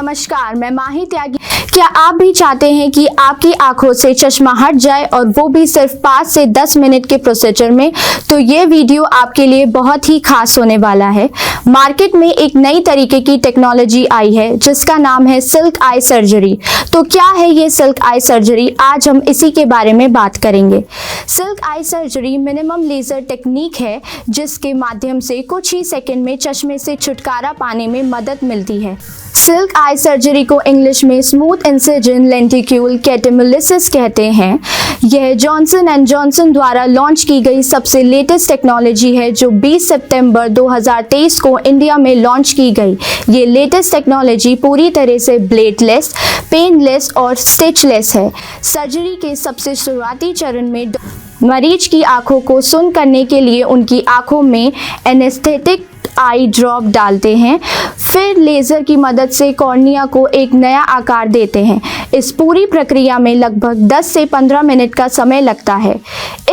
नमस्कार, मैं माही त्यागी। क्या आप भी चाहते हैं कि आपकी आंखों से चश्मा हट जाए और वो भी सिर्फ 5 से 10 मिनट के प्रोसीजर में? तो ये वीडियो आपके लिए बहुत ही खास होने वाला है। मार्केट में एक नई तरीके की टेक्नोलॉजी आई है जिसका नाम है सिल्क आई सर्जरी। तो क्या है ये सिल्क आई सर्जरी? आज हम इसी के बारे में बात करेंगे। Silk eye surgery minimum laser technique है जिसके माध्यम से कुछ ही सेकंड में चश्मे से छुटकारा पाने में मदद मिलती है। सिल्क आई सर्जरी को इंग्लिश में स्मूथ इंसिजन लेंटिक्यूल कैटेमोलिसिस कहते हैं। यह जॉनसन एंड जॉनसन द्वारा लॉन्च की गई सबसे लेटेस्ट टेक्नोलॉजी है जो 20 सितंबर 2023 को इंडिया में लॉन्च की गई। ये लेटेस्ट टेक्नोलॉजी पूरी तरह से ब्लेडलेस, पेनलेस और स्टिचलेस है। सर्जरी के सबसे शुरुआती चरण में मरीज की आंखों को सुन्न करने के लिए उनकी आंखों में एनेस्थेटिक आई ड्रॉप डालते हैं, फिर लेज़र की मदद से कॉर्निया को एक नया आकार देते हैं। इस पूरी प्रक्रिया में लगभग 10 से 15 मिनट का समय लगता है।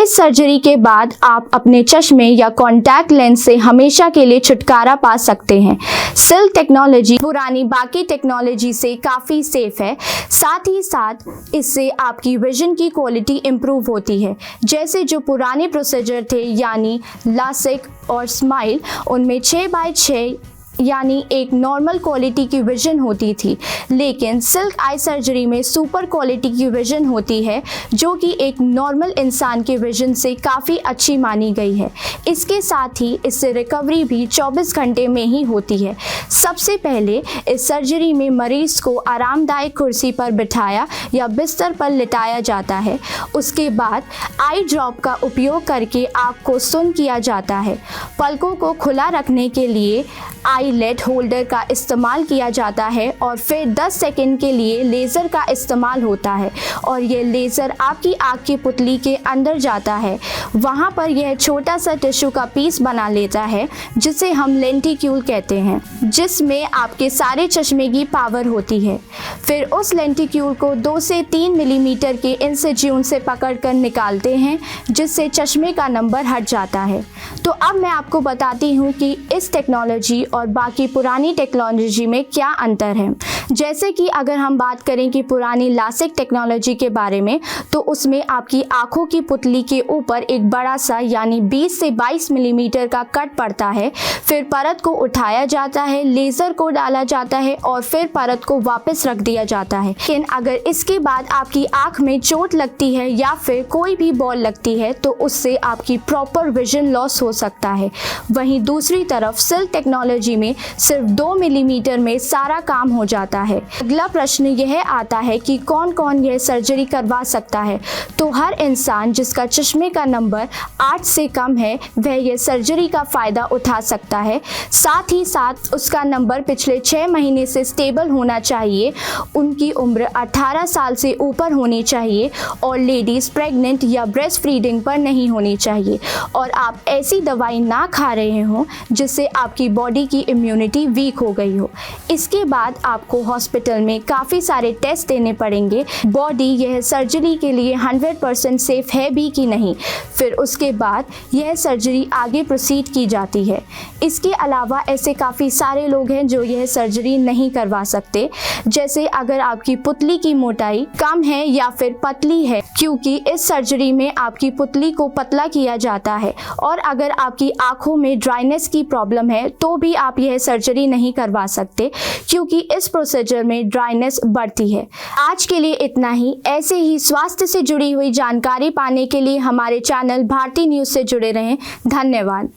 इस सर्जरी के बाद आप अपने चश्मे या कॉन्टैक्ट लेंस से हमेशा के लिए छुटकारा पा सकते हैं। सिल्क टेक्नोलॉजी पुरानी बाकी टेक्नोलॉजी से काफ़ी सेफ है, साथ ही साथ इससे आपकी विजन की क्वालिटी इम्प्रूव होती है। जैसे जो पुराने प्रोसीजर थे यानी लासिक और स्माइल, उनमें 6x6 यानी एक नॉर्मल क्वालिटी की विजन होती थी, लेकिन सिल्क आई सर्जरी में सुपर क्वालिटी की विजन होती है जो कि एक नॉर्मल इंसान के विजन से काफ़ी अच्छी मानी गई है। इसके साथ ही इससे रिकवरी भी 24 घंटे में ही होती है। सबसे पहले इस सर्जरी में मरीज को आरामदायक कुर्सी पर बिठाया या बिस्तर पर लिटाया जाता है। उसके बाद आई ड्रॉप का उपयोग करके आँख को सुन्न किया जाता है। पलकों को खुला रखने के लिए आईलेट होल्डर का इस्तेमाल किया जाता है और फिर 10 सेकंड के लिए लेज़र का इस्तेमाल होता है और ये लेज़र आपकी आँख की पुतली के अंदर जाता है। वहाँ पर यह छोटा सा टिश्यू का पीस बना लेता है जिसे हम लेंटिक्यूल कहते हैं, जिसमें आपके सारे चश्मे की पावर होती है। फिर उस लेंटिक्यूल को 2 से 3 मिलीमीटर के इंसिजन से पकड़कर निकालते हैं जिससे चश्मे का नंबर हट जाता है। तो अब मैं आपको बताती हूँ कि इस टेक्नोलॉजी और बाकी पुरानी टेक्नोलॉजी में क्या अंतर है। जैसे कि अगर हम बात करें कि पुरानी लासिक टेक्नोलॉजी के बारे में, तो उसमें आपकी आंखों की पुतली के ऊपर एक बड़ा सा यानी 20 से 22 मिलीमीटर का कट पड़ता है। फिर परत को उठाया जाता है, लेज़र को डाला जाता है और फिर परत को वापस रख दिया जाता है। लेकिन अगर इसके बाद आपकी आँख में चोट लगती है या फिर कोई भी बॉल लगती है तो उससे आपकी प्रॉपर विजन लॉस हो सकता है। वहीं दूसरी तरफ सिल्क टेक्नोलॉजी में सिर्फ 2 मिलीमीटर में सारा काम हो जाता है। अगला प्रश्न यह आता है कि कौन कौन यह सर्जरी करवा सकता है। तो हर इंसान जिसका चश्मे का नंबर 8 से कम है वह यह सर्जरी का फ़ायदा उठा सकता है। साथ ही साथ उसका नंबर पिछले 6 महीने से स्टेबल होना चाहिए, उनकी उम्र 18 साल से ऊपर होनी चाहिए और लेडीज़ प्रेग्नेंट या ब्रेस्ट फीडिंग पर नहीं होनी चाहिए और आप ऐसी दवाई ना खा रहे हो जिससे आपकी बॉडी की इम्यूनिटी वीक हो गई हो। इसके बाद आपको हॉस्पिटल में काफ़ी सारे टेस्ट देने पड़ेंगे, बॉडी यह सर्जरी के लिए 100% सेफ है भी कि नहीं। फिर उसके बाद यह सर्जरी आगे प्रोसीड की जाती है। इसके अलावा ऐसे काफ़ी सारे लोग हैं जो यह सर्जरी नहीं करवा सकते, जैसे अगर आपकी पुतली की मोटाई कम है या फिर पतली है, क्योंकि इस सर्जरी में आपकी पुतली को पतला किया जाता है। और अगर आपकी आँखों में ड्राइनेस की प्रॉब्लम है तो भी आप यह सर्जरी नहीं करवा सकते, क्योंकि इस प्रोसीजर में ड्राइनेस बढ़ती है। आज के लिए इतना ही। ऐसे ही स्वास्थ्य से जुड़ी हुई जानकारी पाने के लिए हमारे चैनल भारती न्यूज़ से जुड़े रहें। धन्यवाद।